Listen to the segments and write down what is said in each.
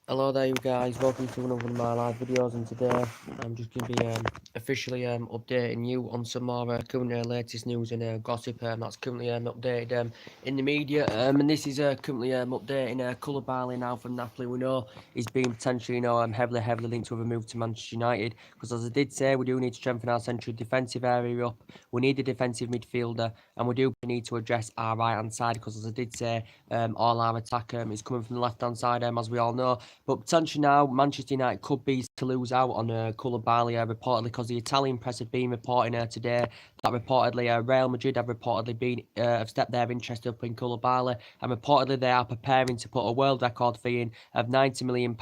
Hello there you guys, welcome to another one of my live videos, and today I'm just going to be officially updating you on some more current latest news and gossip that's currently updated in the media, and this is currently updating Koulibaly now from Napoli. We know he's been potentially heavily linked with a move to Manchester United, because as I did say, we do need to strengthen our central defensive area up. We need a defensive midfielder, and we do need to address our right hand side, because as I did say, all our attack is coming from the left hand side, as we all know. But potentially now, Manchester United could be to lose out on Koulibaly reportedly, because the Italian press have been reporting today that reportedly Real Madrid have reportedly been have stepped their interest up in Koulibaly, and reportedly they are preparing to put a world record fee in of £90 million,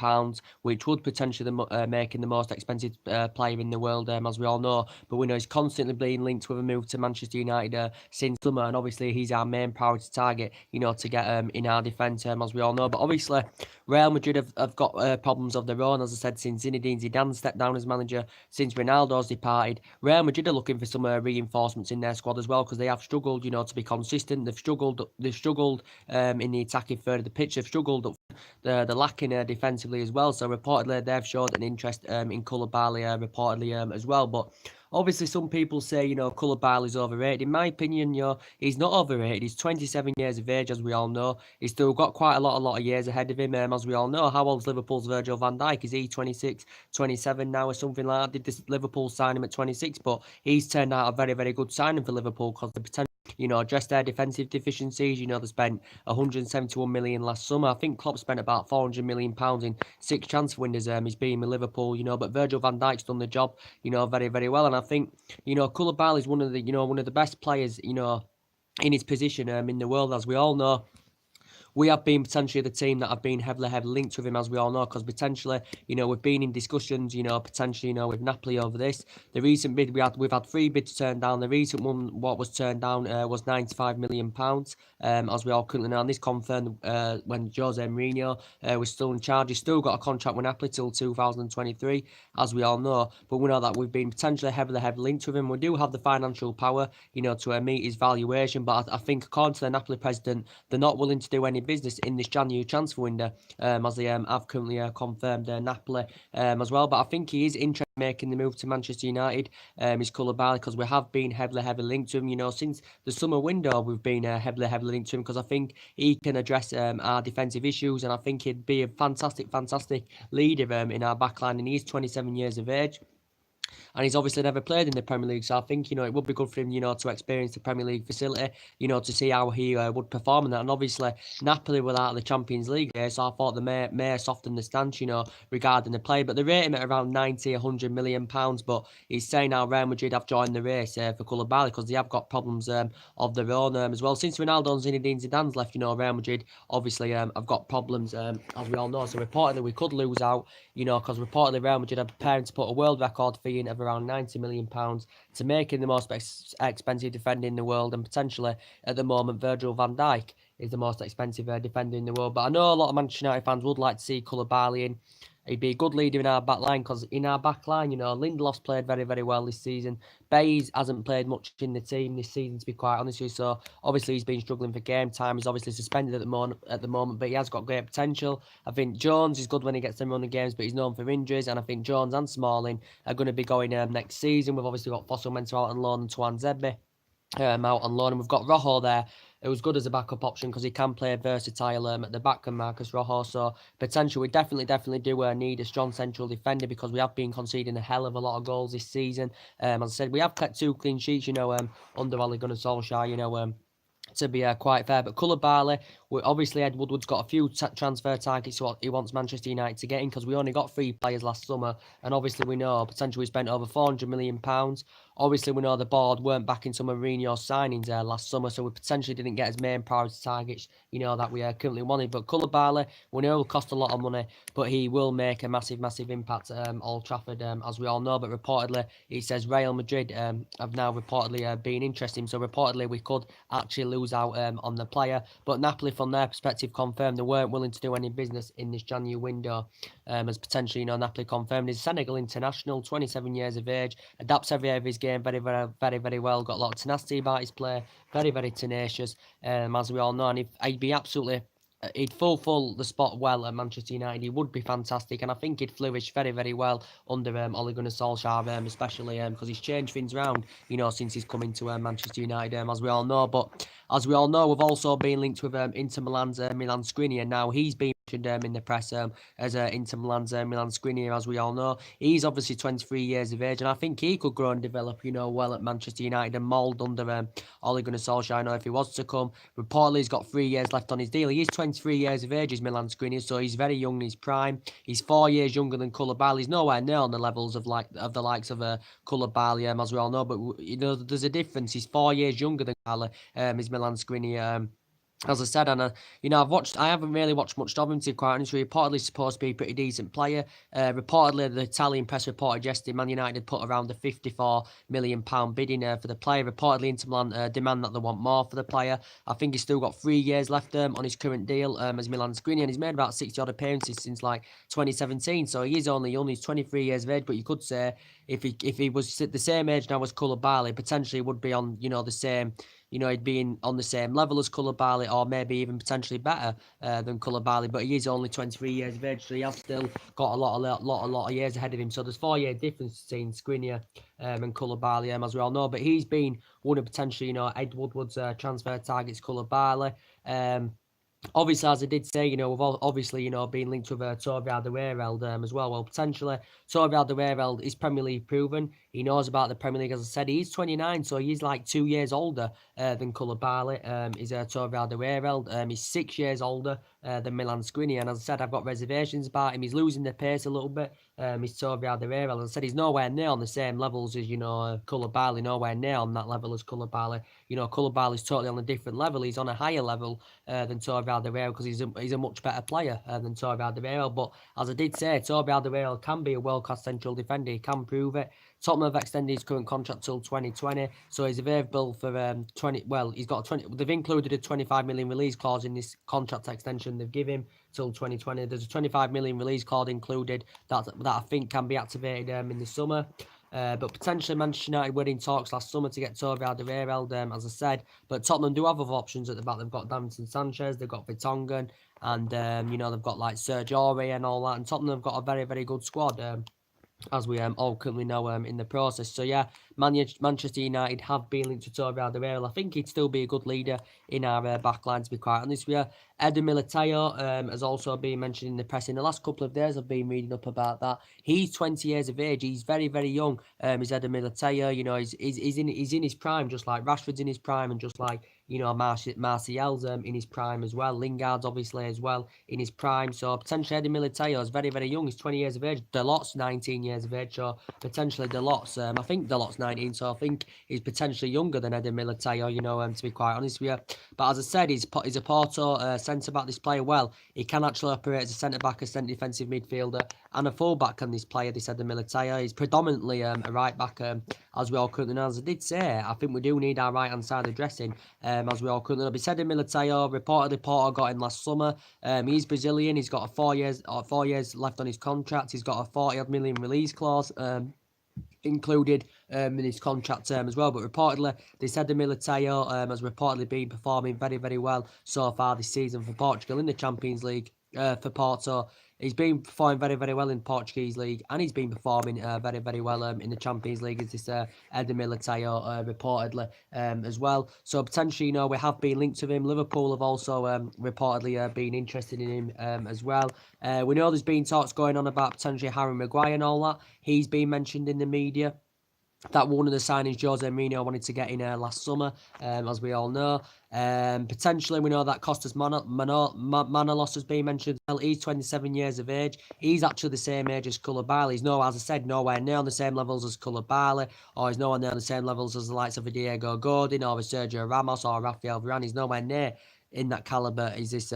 which would potentially make him the most expensive player in the world, as we all know. But we know he's constantly being linked with a move to Manchester United since summer, and obviously he's our main priority target, to get in our defence, as we all know. But obviously, Real Madrid have got problems of their own, as I said, since Zinedine Zidane stepped down as manager, since Ronaldo's departed. Real Madrid are looking for some reinforcements in their squad as well, because they have struggled, to be consistent. They've struggled in the attacking third of the pitch. They've struggled they're lacking defensively as well. So reportedly they've showed an interest in Koulibaly reportedly as well. But obviously some people say, Koulibaly is overrated. In my opinion, he's not overrated. He's 27 years of age, as we all know. He's still got quite a lot of years ahead of him, as we all know. How old's Liverpool's Virgil van Dijk? Is he 26, 27 now or something like that? Did this Liverpool sign him at 26? But he's turned out a very good signing for Liverpool, because the potential, address their defensive deficiencies. They spent 171 million last summer. I think Klopp spent about 400 million pounds in 6 transfer windows. He's been with Liverpool, but Virgil van Dijk's done the job, very well. And I think, Koulibaly is one of the best players, in his position in the world, as we all know. We have been potentially the team that have been heavily linked with him, as we all know, because potentially, we've been in discussions, potentially, with Napoli over this. The recent bid we've had 3 bids turned down. The recent one, what was turned down, was £95 million, as we all currently know. And this confirmed when Jose Mourinho was still in charge. He's still got a contract with Napoli till 2023, as we all know. But we know that we've been potentially heavily linked with him. We do have the financial power, to meet his valuation. But I think, according to the Napoli president, they're not willing to do any business in this January transfer window, as they have currently confirmed Napoli as well. But I think he is interested in making the move to Manchester United, is Koulibaly, because we have been heavily linked to him. Since the summer window, we've been heavily linked to him, because I think he can address our defensive issues, and I think he'd be a fantastic leader in our backline, and he's 27 years of age. And he's obviously never played in the Premier League, so I think, it would be good for him, to experience the Premier League facility, to see how he would perform in that. And obviously, Napoli were out of the Champions League here, so I thought they may soften the stance, regarding the play. But they rate him at around 90, 100 million pounds. But he's saying now Real Madrid have joined the race for Koulibaly, because they have got problems of their own as well. Since Ronaldo and Zinedine Zidane's left, Real Madrid obviously have got problems, as we all know. So reportedly we could lose out, because reportedly Real Madrid are preparing to put a world record fee in of around £90 million to make him the most expensive defender in the world, and potentially at the moment Virgil van Dijk is the most expensive defender in the world. But I know a lot of Manchester United fans would like to see Koulibaly in. He'd be a good leader in our back line, because in our back line, Lindelof's played very well this season. Bays hasn't played much in the team this season, to be quite honest with you. So obviously he's been struggling for game time. He's obviously suspended at the moment, but he has got great potential. I think Jones is good when he gets them running games, but he's known for injuries. And I think Jones and Smalling are going to be going next season. We've obviously got Fossil Mentor out on loan, and Tuan Zebbe out on loan, and we've got Rojo there. It was good as a backup option, because he can play versatile at the back, and Marcus Rojo. So potentially we definitely do need a strong central defender, because we have been conceding a hell of a lot of goals this season. As I said, we have kept 2 clean sheets, under Ole Gunnar Solskjaer, to be quite fair. But Koulibaly, obviously Ed Woodward's got a few transfer targets he wants Manchester United to get in, because we only got 3 players last summer, and obviously we know potentially we spent over £400 million. Obviously we know the board weren't backing some of Mourinho's signings last summer, so we potentially didn't get his main priority targets, that we currently wanted. But Koulibaly, we know will cost a lot of money, but he will make a massive impact at Old Trafford, as we all know. But reportedly, it says Real Madrid have now reportedly been interested, so reportedly we could actually lose out on the player. But Napoli, from their perspective, confirmed they weren't willing to do any business in this January window, as potentially, Napoli confirmed. He's Senegal international, 27 years of age, adapts every area of his game very well, got a lot of tenacity about his play, very tenacious, as we all know. And he'd be absolutely he'd fulfil the spot well at Manchester United. He would be fantastic, and I think he'd flourish very, very well under Ole Gunnar Solskjaer, especially because he's changed things around, since he's come into Manchester United, as we all know. But as we all know, we've also been linked with Inter Milan's Milan Skriniar. Now he's been mentioned in the press as Inter Milan's Milan Skriniar, as we all know. He's obviously 23 years of age, and I think he could grow and develop, well at Manchester United and mould under Ole Gunnar Solskjaer. I know if he was to come. Reportedly, he's got 3 years left on his deal. He is 23 years of age, is Milan Skriniar, so he's very young in his prime. He's 4 years younger than Koulibaly. He's nowhere near on the levels of the likes of Koulibaly, as we all know. But there's a difference. He's 4 years younger than Koulibaly, is Milan Skriniar. As I said, and I haven't really watched much of him, to be quite honest with you. Reportedly supposed to be a pretty decent player. Reportedly, the Italian press reported yesterday Man United had put around the £54 million bid in for the player. Reportedly, Inter Milan demand that they want more for the player. I think he's still got 3 years left on his current deal as Milan Skriniar, and he's made about 60 odd appearances since 2017. So he is only young. He's 23 years of age, but you could say if he was the same age now as Koulibaly, potentially would be on the same. He'd be on the same level as Koulibaly, or maybe even potentially better than Koulibaly. But he is only 23 years of age, so he has still got a lot of years ahead of him. So there's 4 year difference between Skriniar and Koulibaly, as we all know. But he's been one of potentially, Ed Woodward's transfer targets, Koulibaly. Obviously, as I did say, we've all obviously, been linked with Toby Alderweireld as well. Well, potentially, Toby Alderweireld is Premier League proven. He knows about the Premier League, as I said. He's 29, so he's 2 years older than Koulibaly. Is Toby Alderweireld. He's 6 years older than Milan Skriniar. And as I said, I've got reservations about him. He's losing the pace a little bit. He's Toby Alderweireld. As I said, he's nowhere near on the same levels as, Koulibaly. Nowhere near on that level as Koulibaly. Koulibaly's totally on a different level. He's on a higher level than Toby Alderweireld, because he's a much better player than Toby Alderweireld. But as I did say, Toby Alderweireld can be a world-class central defender. He can prove it. Tottenham have extended his current contract till 2020, so he's available for 20. Well, he's got 20. They've included a 25 million release clause in this contract extension they've given him till 2020. There's a 25 million release clause included that I think can be activated in the summer. But potentially Manchester United were in talks last summer to get Toby Alderweireld, as I said. But Tottenham do have other options at the back. They've got Davinson Sanchez, they've got Vertonghen, and they've got Serge Aurier and all that. And Tottenham have got a very, very good squad. As we all currently know in the process. So yeah, Manchester United have been linked to Toby Alderweireld. I think he'd still be a good leader in our backline, to be quite honest with you. Eder Militao has also been mentioned in the press. In the last couple of days, I've been reading up about that. He's 20 years of age. He's very, very young. He's Eder Militao. He's in his prime, just like Rashford's in his prime, and just like Martial's in his prime as well. Lingard's obviously as well in his prime. So potentially Eder Militao is very, very young. He's 20 years of age. Dalot's 19 years of age. So potentially Dalot's, I think Dalot's 19. So I think he's potentially younger than Eder Militao, to be quite honest with you. But as I said, he's a Porto centre-back, this player. Well, he can actually operate as a centre-back, a centre defensive midfielder, and a full-back on this player, this Eder Militao. He's predominantly a right-back, as we all currently know. As I did say, I think we do need our right-hand side addressing, as we all currently know. But Eder Militao, reportedly Porto got him last summer. He's Brazilian. He's got 4 years left on his contract. He's got a 40 million release clause included in his contract term as well. But reportedly, this Eder Militao has reportedly been performing very, very well so far this season for Portugal in the Champions League for Porto. He's been performing very, very well in the Portuguese league, and he's been performing very, very well in the Champions League, as this Eder Militao reportedly as well. So potentially, we have been linked to him. Liverpool have also reportedly been interested in him as well. We know there's been talks going on about potentially Harry Maguire and all that. He's been mentioned in the media. That one of the signings Jose Mourinho wanted to get in last summer, as we all know. Potentially, we know that Costas Manolas has been mentioned. He's 27 years of age. He's actually the same age as Koulibaly. He's as I said, nowhere near on the same levels as Koulibaly, or he's nowhere near on the same levels as the likes of Diego Godin or Sergio Ramos or Rafael Varane. He's nowhere near in that caliber. Is this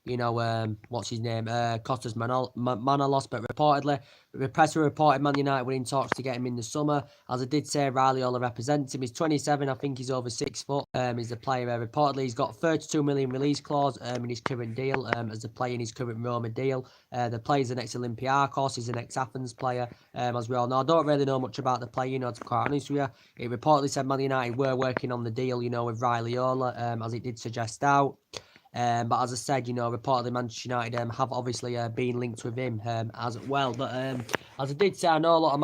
what's his name? Costas Manolas. But reportedly, the press reported Man United were in talks to get him in the summer. As I did say, Riley Ola represents him. He's 27. I think he's over 6 foot. He's a player. Reportedly, he's got 32 million release clause in his current deal as a player in his current Roma deal. The player's an ex-Olympiacos. He's an ex-Athens player, as we all know. I don't really know much about the player, to be quite honest with you. It reportedly said Man United were working on the deal, with Riley Ola, as it did suggest out. But as I said, reportedly Manchester United have obviously been linked with him as well. But as I did say, I know a lot of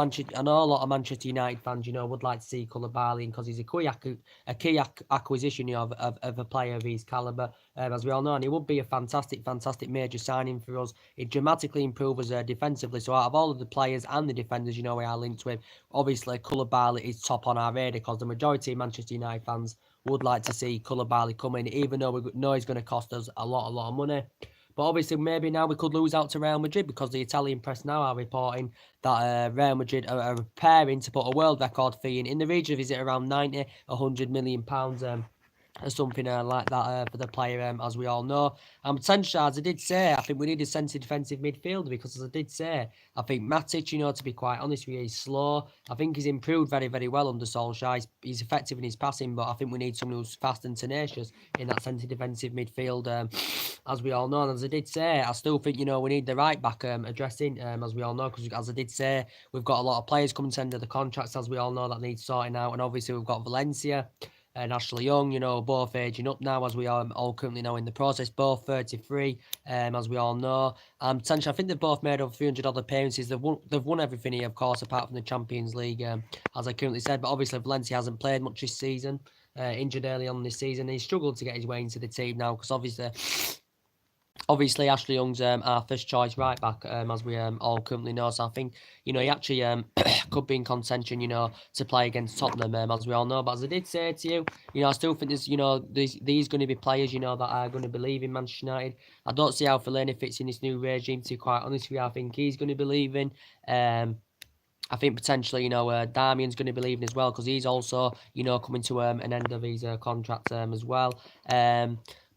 Manchester United fans, would like to see Koulibaly because he's a key acquisition, of a player of his calibre, as we all know, and he would be a fantastic major signing for us. It dramatically improves us defensively. So out of all of the players and the defenders, we are linked with, obviously Koulibaly is top on our radar because the majority of Manchester United fans would like to see Koulibaly come in, even though we know he's going to cost us a lot of money. But obviously, maybe now we could lose out to Real Madrid because the Italian press now are reporting that Real Madrid are preparing to put a world record fee in the region of, is it around 90, 100 million pounds, or something like that for the player, as we all know. And potentially, as I did say, I think we need a centre defensive midfielder because, as I did say, I think Matic, to be quite honest with you, he's slow. I think he's improved very, very well under Solskjaer. He's effective in his passing, but I think we need someone who's fast and tenacious in that centre defensive midfield, as we all know. And as I did say, I still think, we need the right back addressing, as we all know, because as I did say, we've got a lot of players coming to end of the contracts, as we all know, that need sorting out. And obviously, we've got Valencia and Ashley Young, both aging up now, as we all currently know in the process, both 33, as we all know. Potentially, I think they've both made over 300 other appearances. They've won everything here, of course, apart from the Champions League, as I currently said. But obviously, Valencia hasn't played much this season, injured early on this season. He's struggled to get his way into the team now because obviously, Ashley Young's our first choice right back, as we all currently know. So I think, he actually could be in contention, to play against Tottenham, as we all know. But as I did say to you, I still think there's, these going to be players, that are going to believe in Manchester United. I don't see how Fellaini fits in this new regime, to be quite honest with you. I think he's going to be leaving. I think potentially, Damian's going to be leaving as well because he's also, coming to an end of his contract as well.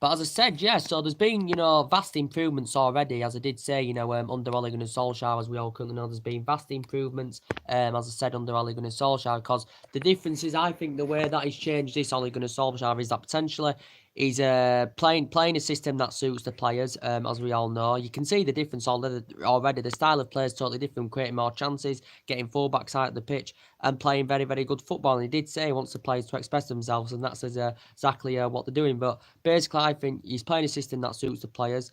But as I said, yeah, so there's been, vast improvements already, as I did say, under Ole Gunnar Solskjaer, as we all currently know, there's been vast improvements, as I said, under Ole Gunnar Solskjaer, because the difference is, I think the way that he's changed this Ole Gunnar Solskjaer is that potentially he's playing a system that suits the players, as we all know. You can see the difference already. The style of play is totally different, creating more chances, getting fullbacks out of the pitch, and playing very, very good football. And he did say he wants the players to express themselves, and that's exactly what they're doing. But basically, I think he's playing a system that suits the players.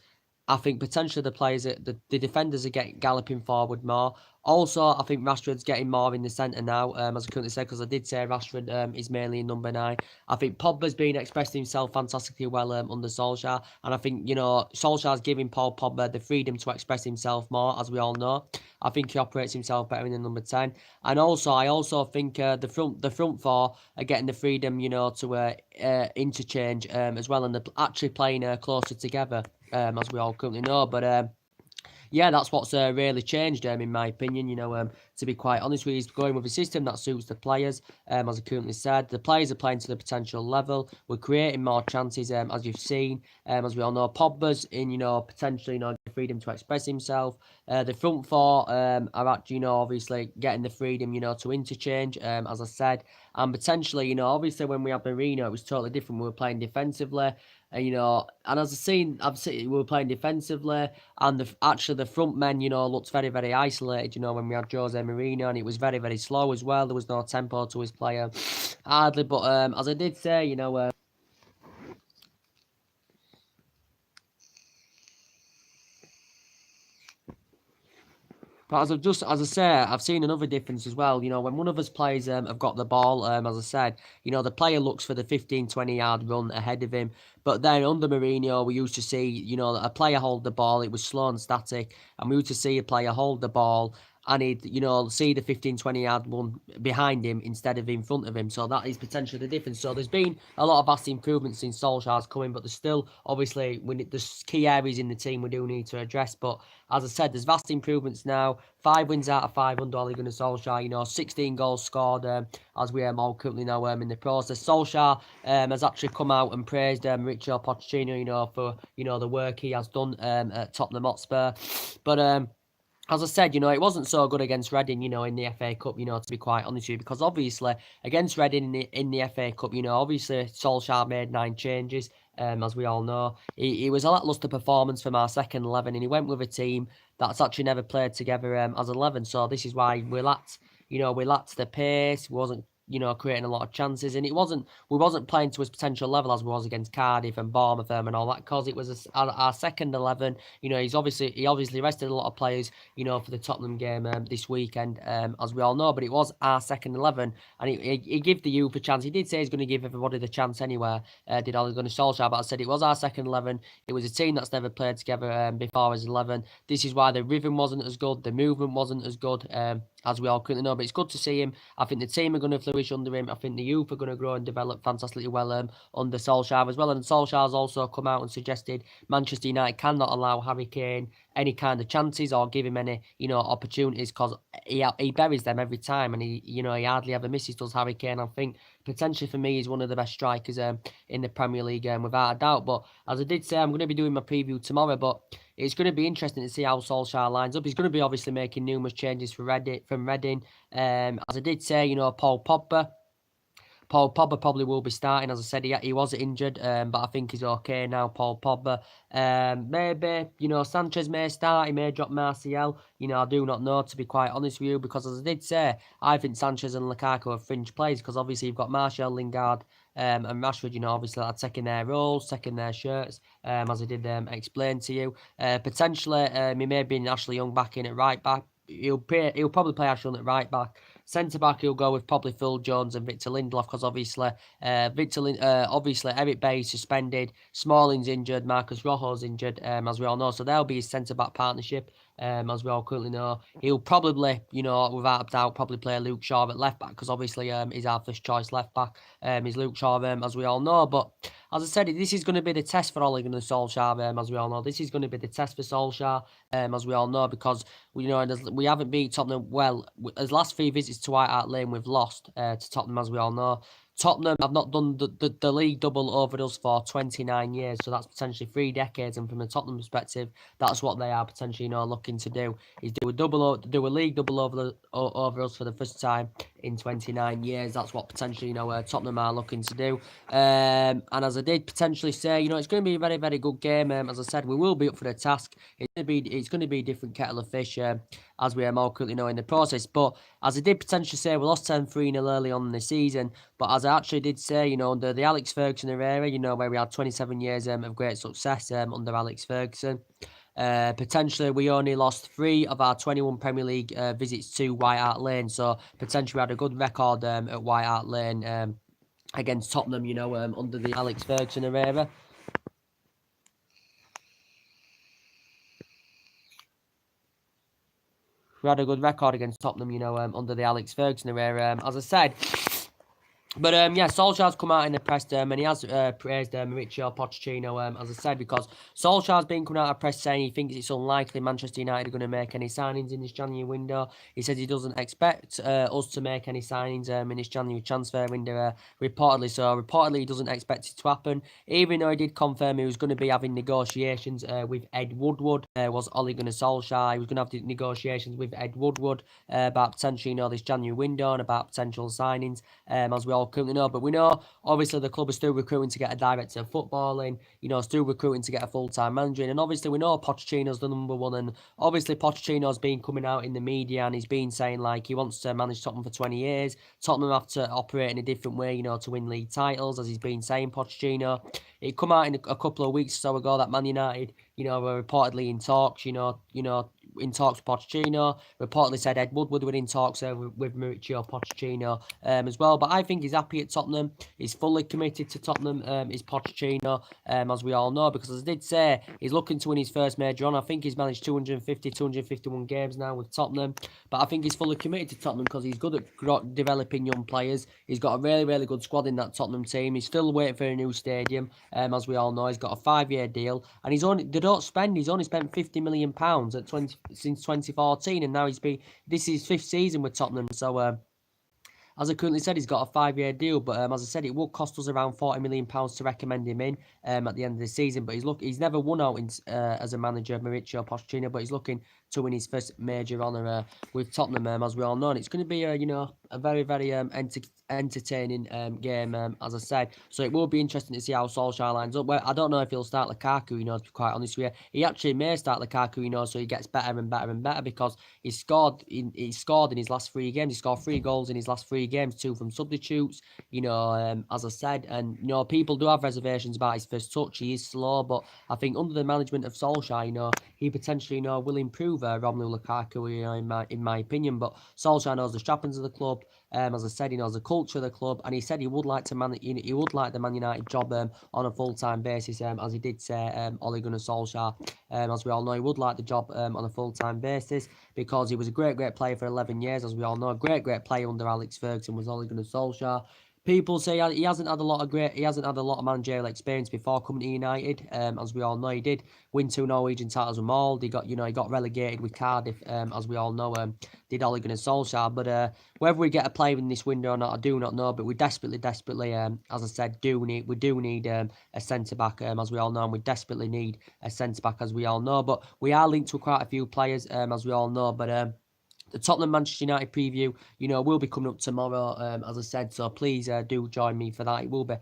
I think potentially the players, the defenders are getting galloping forward more. Also, I think Rashford's getting more in the centre now, as I currently said, because I did say Rashford is mainly in number 9. I think Pogba's been expressing himself fantastically well under Solskjaer, and I think, Solskjaer's giving Paul Pogba the freedom to express himself more, as we all know. I think he operates himself better in the number 10. And also, I also think the front four are getting the freedom, to interchange as well, and they're actually playing closer together, as we all currently know. But yeah, that's what's really changed, in my opinion. To be quite honest with you, he's going with a system that suits the players, as I currently said. The players are playing to the potential level. We're creating more chances, as you've seen. As we all know, Pogba's in, potentially, freedom to express himself. The front four are actually, obviously getting the freedom, to interchange, as I said. And potentially, obviously when we had Mourinho, it was totally different. We were playing defensively. And as I've seen, we were playing defensively, and the front men, looked very, very isolated, when we had Jose Mourinho, and it was very, very slow as well. There was no tempo to his player, hardly. But as I did say, but as I say, I've seen another difference as well. When one of us players have got the ball, as I said, the player looks for the 15, 20-yard run ahead of him. But then under Mourinho, we used to see, a player hold the ball. It was slow and static. And we used to see a player hold the ball and he'd, see the 15, 20-yard one behind him instead of in front of him. So that is potentially the difference. So there's been a lot of vast improvements since Solskjaer's coming, but there's still, obviously, there's key areas in the team we do need to address. But as I said, there's vast improvements now. 5 wins out of 5 under Ole Gunnar Solskjaer. 16 goals scored, as we all currently know, in the process. Solskjaer has actually come out and praised Mauricio Pochettino, for the work he has done at Tottenham Hotspur. But as I said, it wasn't so good against Reading, in the FA Cup, to be quite honest with you, because obviously against Reading in the FA Cup, obviously Solskjaer made 9 changes, as we all know. It was a lacklustre performance from our second 11, and he went with a team that's actually never played together as 11. So this is why we lacked the pace. We wasn't creating a lot of chances, and we wasn't playing to his potential level as we was against Cardiff and Bournemouth and all that, because it was our second 11. He obviously rested a lot of players, for the Tottenham game this weekend, as we all know, but it was our second 11, and he gave the youth a chance. He did say he's going to give everybody the chance anyway, did Ole Gunnar Solskjaer, but I said it was our second 11. It was a team that's never played together before as 11. This is why the rhythm wasn't as good, the movement wasn't as good, as we all currently know, but it's good to see him. I think the team are going to flourish under him. I think the youth are going to grow and develop fantastically well under Solskjaer as well. And Solskjaer's also come out and suggested Manchester United cannot allow Harry Kane any kind of chances or give him any, opportunities, because he buries them every time, and he hardly ever misses, does Harry Kane. I think potentially for me he's one of the best strikers in the Premier League, without a doubt. But as I did say, I'm going to be doing my preview tomorrow, but it's going to be interesting to see how Solskjaer lines up. He's going to be obviously making numerous changes from Reading. As I did say, Paul Pogba probably will be starting. As I said, he was injured, but I think he's okay now, Paul Pogba. Maybe, Sanchez may start. He may drop Martial. I do not know, to be quite honest with you, because as I did say, I think Sanchez and Lukaku are fringe players, because obviously you've got Martial, Lingard, and Rashford, obviously are taking their roles, taking their shirts, as I did explain to you. Potentially, he may be Ashley Young back in at right back. He'll probably play Ashley Young at right back. Centre back, he'll go with probably Phil Jones and Victor Lindelof, because obviously, obviously Eric Bailly's suspended, Smalling's injured, Marcus Rojo's injured, as we all know. So there'll be his centre back partnership, as we all currently know. He'll probably, without a doubt, probably play Luke Shaw at left back, because obviously he's our first choice left back. Is Luke Shaw, as we all know. But as I said, this is going to be the test for Ole Gunnar Solskjaer, as we all know. This is going to be the test for Solskjaer, as we all know, because we haven't beat Tottenham well. As last 3 visits to White Hart Lane, we've lost to Tottenham, as we all know. Tottenham have not done the league double over us for 29 years, so that's potentially 3 decades. And from a Tottenham perspective, that's what they are potentially, looking to do, is do a league double over us for the first time in 29 years. That's what potentially, Tottenham are looking to do. And as I did potentially say, it's going to be a very, very good game. As I said, we will be up for the task. It's going to be a different kettle of fish, as we are all currently know in the process. But as I did potentially say, we lost 10-3-0 early on in the season. But as I actually did say, under the Alex Ferguson era, where we had 27 years of great success under Alex Ferguson. Potentially, we only lost 3 of our 21 Premier League visits to White Hart Lane. So potentially, we had a good record at White Hart Lane against Tottenham, under the Alex Ferguson era. We had a good record against Tottenham, under the Alex Ferguson era, as I said. But Solskjaer's come out in the press and he has praised Mauricio Pochettino, as I said, because Solskjaer's been coming out of press saying he thinks it's unlikely Manchester United are going to make any signings in this January window. He says he doesn't expect us to make any signings in this January transfer window, reportedly. So reportedly he doesn't expect it to happen, even though he did confirm he was going to be having negotiations with Ed Woodward. Was Ole Gunnar Solskjaer. He was going to have the negotiations with Ed Woodward about potentially, this January window and about potential signings, as we all currently know. But we know, obviously, the club is still recruiting to get a director of footballing, still recruiting to get a full-time manager in. And obviously, we know Pochettino's the number one. And obviously, Pochettino's been coming out in the media and he's been saying, like, he wants to manage Tottenham for 20 years. Tottenham have to operate in a different way, to win league titles, as he's been saying, Pochettino. It come out in a couple of weeks or so ago that Man United, were reportedly in talks, in talks with Pochettino. Reportedly said Ed Woodward were in talks with Mauricio Pochettino as well. But I think he's happy at Tottenham. He's fully committed to Tottenham, is Pochettino, as we all know. Because as I did say, he's looking to win his first major run. I think he's managed 251 games now with Tottenham. But I think he's fully committed to Tottenham because he's good at developing young players. He's got a really, really good squad in that Tottenham team. He's still waiting for a new stadium, as we all know. He's got a 5-year deal. And he's only spent £50 million since 2014, and now this is his 5th season with Tottenham. So as I currently said, he's got a 5-year deal, but as I said, it will cost us around £40 million to recommend him in at the end of the season. But he's never won out as a manager, Mauricio Pochettino, but he's looking to win his first major honour with Tottenham, as we all know. And it's going to be, a very, very entertaining game, as I said. So it will be interesting to see how Solskjaer lines up. Well, I don't know if he'll start Lukaku, to be quite honest with you. He actually may start Lukaku, so he gets better and better and better, because he scored in his last 3 games. He scored 3 goals in his last 3 games, 2 from substitutes, as I said. And, people do have reservations about his first touch. He is slow, but I think under the management of Solskjaer, he potentially, will improve Romelu Lukaku, in my opinion. But Solskjaer knows the strappings of the club. As I said, he knows the culture of the club, and he said he would like to he would like the Man United job on a full-time basis, as he did say, Ole Gunnar Solskjaer. As we all know, he would like the job on a full-time basis, because he was a great player for 11 years, as we all know. A great player under Alex Ferguson was Ole Gunnar Solskjaer. People say he hasn't had a lot of managerial experience before coming to United. As we all know, he did win 2 Norwegian titles with Mold. He got relegated with Cardiff. As we all know, did Ole Gunnar Solskjaer. But whether we get a player in this window or not, I do not know. But we desperately, as I said, do need a centre back. As we all know, and we desperately need a centre back, as we all know. But we are linked to quite a few players, as we all know. But the Tottenham Manchester United preview, will be coming up tomorrow, as I said. So please do join me for that. It will be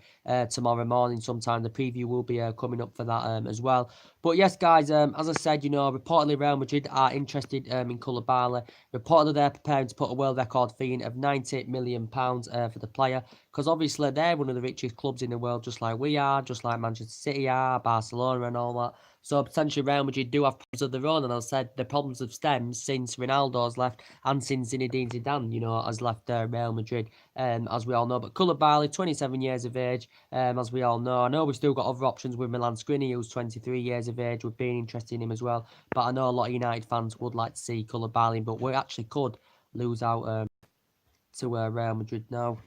tomorrow morning sometime. The preview will be coming up for that as well. But yes, guys, as I said, reportedly Real Madrid are interested in Koulibaly. Reportedly they're preparing to put a world record fee in of £98 million for the player, because obviously they're one of the richest clubs in the world, just like we are, just like Manchester City are, Barcelona and all that. So potentially Real Madrid do have problems of their own, and as I said, the problems have stemmed since Ronaldo's left and since Zinedine Zidane, has left Real Madrid, as we all know. But Koulibaly, 27 years of age, as we all know. I know we've still got other options with Milan Skriniar, who's 23 years of age. We've been interested in him as well. But I know a lot of United fans would like to see Koulibaly, but we actually could lose out to Real Madrid now.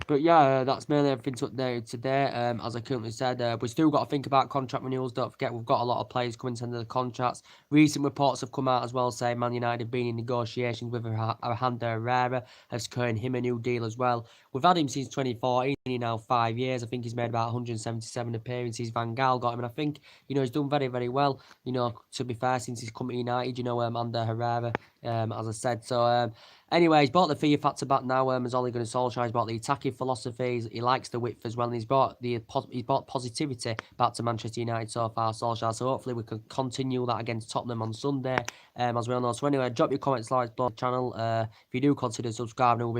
But yeah, that's mainly everything to update today. As I currently said, we've still got to think about contract renewals. Don't forget, we've got a lot of players coming to the end of the contracts. Recent reports have come out as well saying Man United have been in negotiations with Alejandro Herrera of securing him a new deal as well. We've had him since 2014, now 5 years. I think he's made about 177 appearances. Van Gaal got him, and I think, he's done very, very well, to be fair, since he's come to United, under Herrera, as I said. So, anyway, he's brought the fear factor back now, as Ole Gunnar Solskjaer. He's brought the attacking philosophies. He likes the width as well, and he's brought positivity back to Manchester United so far, Solskjaer. So hopefully we can continue that against Tottenham on Sunday, as we all know. So anyway, drop your comments, likes, below the channel. If you do consider subscribing, we'll be